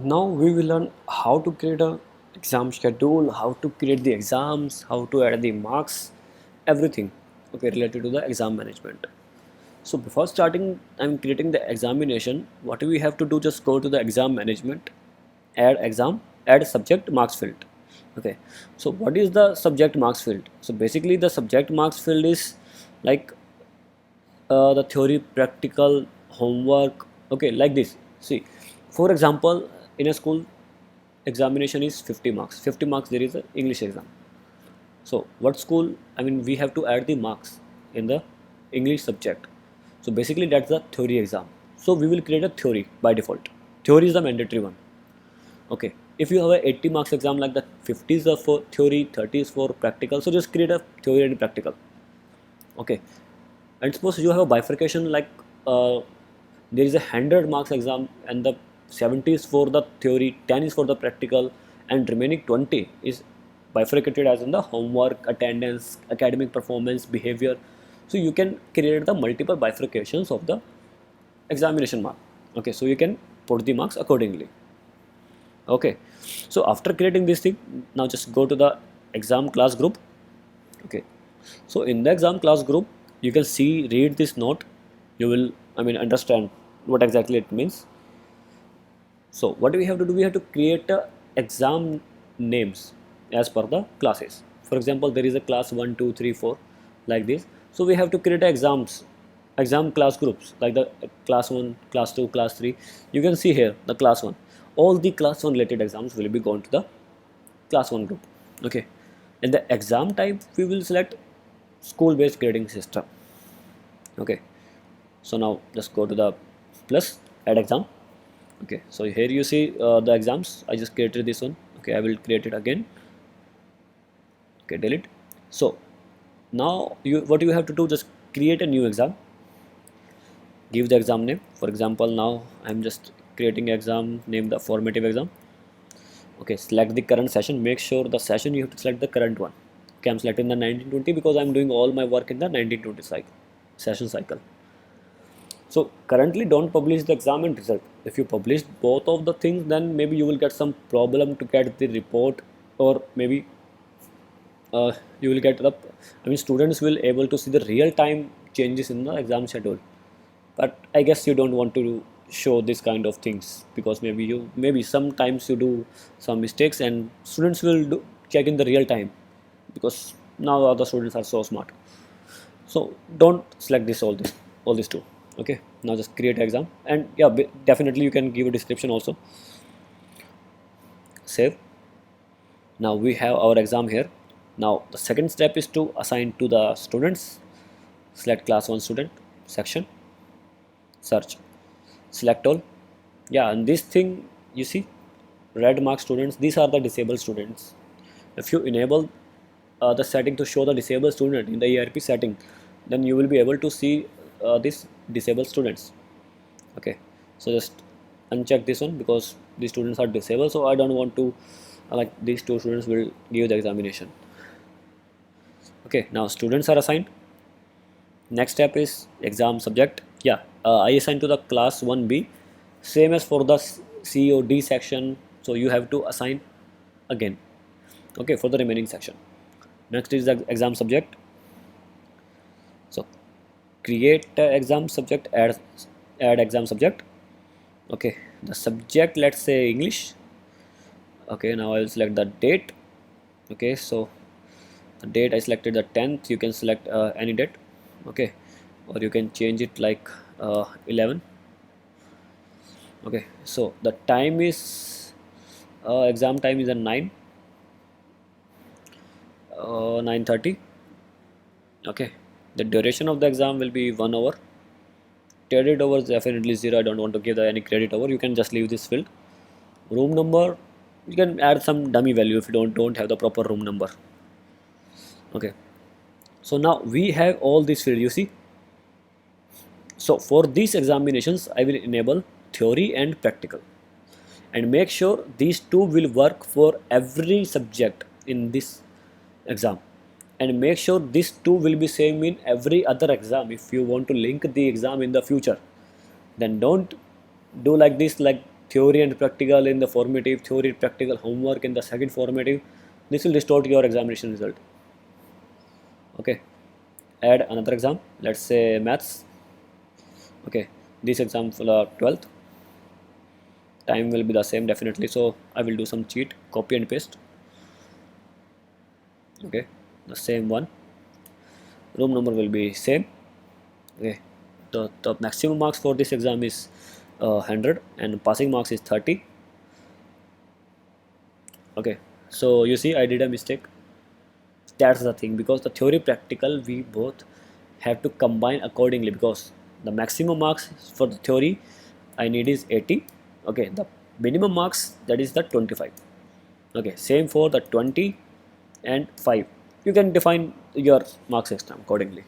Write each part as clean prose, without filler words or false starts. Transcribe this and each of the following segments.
Now we will learn how to create a exam schedule, how to create the exams, how to add the marks, everything okay related to the exam management. So before starting and creating the examination, what do we have to do? Just go to the exam management, add exam, add subject marks field. Okay, so what is the subject marks field? So basically the subject marks field is like the theory, practical, homework, okay, like this. See, for example, in a school examination is 50 marks. 50 marks there is a English exam. So what school, I mean, we have to add the marks in the English subject. So basically that's the theory exam. So we will create a theory by default. Theory is the mandatory one. Okay, if you have a 80 marks exam, like the 50s are for theory, 30s for practical, so just create a theory and practical. Okay, and suppose you have a bifurcation, like there is a 100 marks exam and the 70 is for the theory, 10 is for the practical, and remaining 20 is bifurcated as in the homework, attendance, academic performance, behavior. So you can create the multiple bifurcations of the examination mark. Okay, so you can put the marks accordingly. Okay, so after creating this thing, now just go to the exam class group. Okay, so in the exam class group, you can see, read this note. You will, I mean, understand what exactly it means. So what do we have to do? We have to create a exam names as per the classes. For example, there is a class 1, 2, 3, 4, like this. So we have to create exams, exam class groups, like the class 1, class 2, class 3. You can see here the class 1. All the class 1 related exams will be gone to the class 1 group. Okay. In the exam type, we will select school based grading system. Okay, so now just go to the plus, add exam. Okay, so here you see the exams. I just created this one. Okay, I will create it again. Okay, delete. So now you, what you have to do, just create a new exam, give the exam name. For example, now I'm just creating exam name, the formative exam. Okay, select the current session, make sure the session you have to select the current one. Okay, I'm selecting the 1920 because I'm doing all my work in the 1920 cycle, session cycle. So currently don't publish the exam and result. If you publish both of the things, then maybe you will get some problem to get the report, or maybe you will get the, I mean, students will able to see the real time changes in the exam schedule. But I guess you don't want to show this kind of things, because maybe you, maybe sometimes you do some mistakes and students will do, check in the real time, because now other students are so smart. So don't select this, all these two. Okay, now just create exam, and yeah, definitely you can give a description also. Save. Now we have our exam here. Now the second step is to assign to the students. Select class 1 student, section, search, select all. Yeah, and this thing you see, red mark students, these are the disabled students. If you enable the setting to show the disabled student in the ERP setting, then you will be able to see these disabled students. Okay, so just uncheck this one because these students are disabled, so I don't want to like these two students will give the examination. Okay, now students are assigned. Next step is exam subject. Yeah, I assigned to the class 1B, same as for the C or D section, so you have to assign again. Okay, for the remaining section. Next is the exam subject. So create exam subject, add exam subject. Okay, the subject, let's say English. Okay, now I will select the date. Okay, so the date I selected the 10th. You can select any date. Okay, or you can change it like 11. Okay, so the time is exam time is at 9:30. Okay, the duration of the exam will be 1 hour. Credit hours definitely 0. I don't want to give the any credit hour. You can just leave this field. Room number, you can add some dummy value if you don't have the proper room number. Okay, so now we have all these field, you see. So for these examinations I will enable theory and practical, and make sure these two will work for every subject in this exam, and make sure these two will be same in every other exam. If you want to link the exam in the future, then don't do like this, like theory and practical in the formative, theory practical homework in the second formative. This will distort your examination result. Okay, add another exam, let's say maths. Okay, this exam for 12th, time will be the same definitely, so I will do some cheat, copy and paste. Okay, the same one, room number will be same. Okay, the maximum marks for this exam is 100 and passing marks is 30. Okay, so you see I did a mistake. That's the thing, because the theory practical we both have to combine accordingly, because the maximum marks for the theory I need is 80. Okay, the minimum marks, that is the 25. Okay, same for the 20 and 5. You can define your mark system accordingly.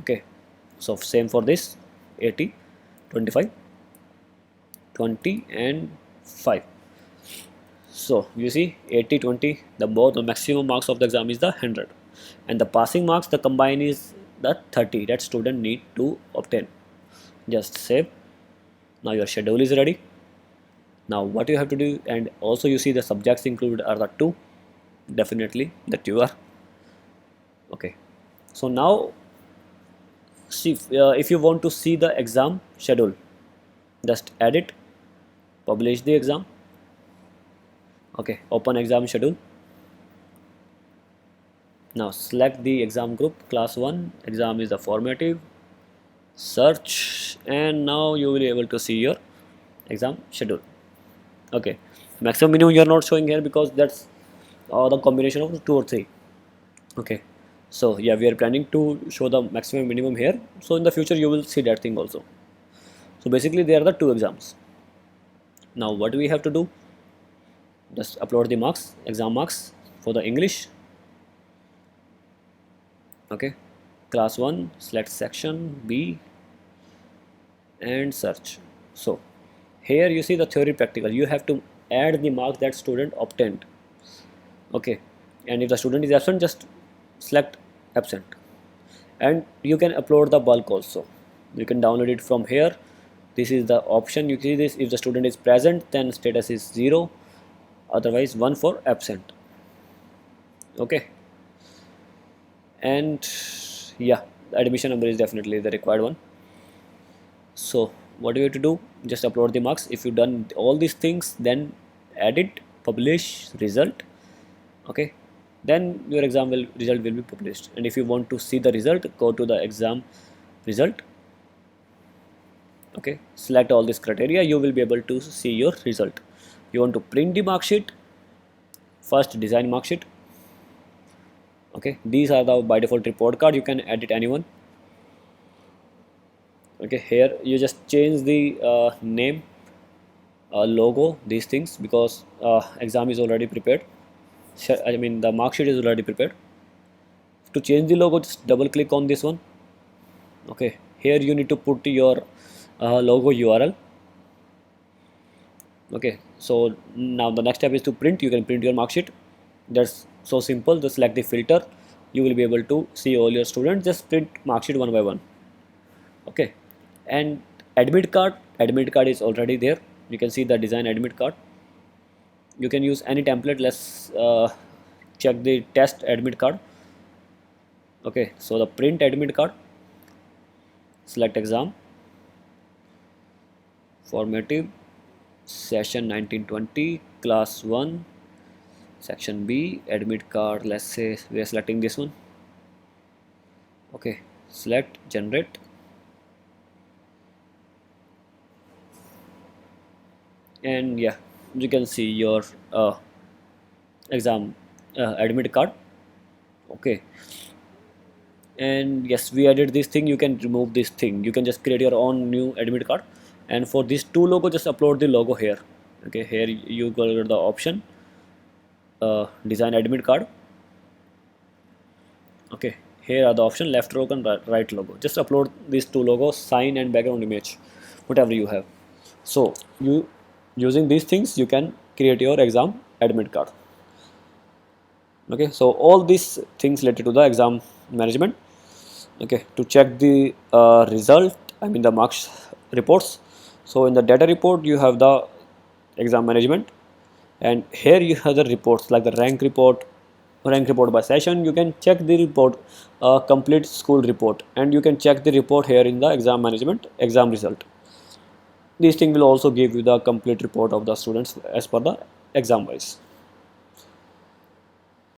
Okay, so same for this, 80, 25, 20 and 5. So you see 80, 20, the maximum marks of the exam is the 100, and the passing marks, the combine is the 30 that student need to obtain. Just save. Now your schedule is ready. Now what you have to do, and also you see the subjects included are the 2, definitely that you are. Okay, so now see, if you want to see the exam schedule, just edit, publish the exam. Okay, open exam schedule. Now select the exam group, class 1 exam is the formative, search, and now you will be able to see your exam schedule. Okay, maximum minimum you are not showing here because that's the combination of 2 or 3. Okay, so yeah, we are planning to show the maximum minimum here, so in the future you will see that thing also. So basically there are the 2 exams. Now what do we have to do? Just upload the marks, exam marks for the English. Okay, class 1, select section B and search. So here you see the theory practical, you have to add the marks that student obtained. Okay, and if the student is absent, just select absent, and you can upload the bulk also. You can download it from here. This is the option, you see this, if the student is present then status is 0, otherwise 1 for absent. Okay, and yeah, admission number is definitely the required one. So what do you have to do? Just upload the marks. If you done all these things, then edit, publish result. Okay, then your result will be published, and if you want to see the result, go to the exam result. Okay, select all this criteria, you will be able to see your result. You want to print the mark sheet, first design mark sheet. Okay, these are the by default report card, you can edit anyone. Okay, here you just change the name, logo, these things, because exam is already prepared. I mean the mark sheet is already prepared. To change the logo, just double click on this one. Okay, here you need to put your logo URL. Okay, so now the next step is to print. You can print your mark sheet. That's so simple. Just select the filter, you will be able to see all your students. Just print mark sheet one by one. Okay, and admit card is already there. You can see the design admit card. You can use any template. Let's check the test admit card. Okay, so the print admit card, select exam, formative, session 1920, class 1, section B, admit card, let's say we are selecting this one. Okay, select generate, and yeah, you can see your exam admit card. Okay, and yes, we added this thing. You can remove this thing, you can just create your own new admit card, and for these 2 logo, just upload the logo here. Okay, here you go to the option, design admit card. Okay, here are the option, left logo and right logo. Just upload these 2 logos, sign and background image, whatever you have. So you, using these things, you can create your exam admit card. Okay, so all these things related to the exam management. Okay, to check the result, I mean the marks reports, So in the data report you have the exam management, and here you have the reports like the rank report by session. You can check the report, complete school report, and you can check the report here in the exam management exam result. These things will also give you the complete report of the students as per the exam wise.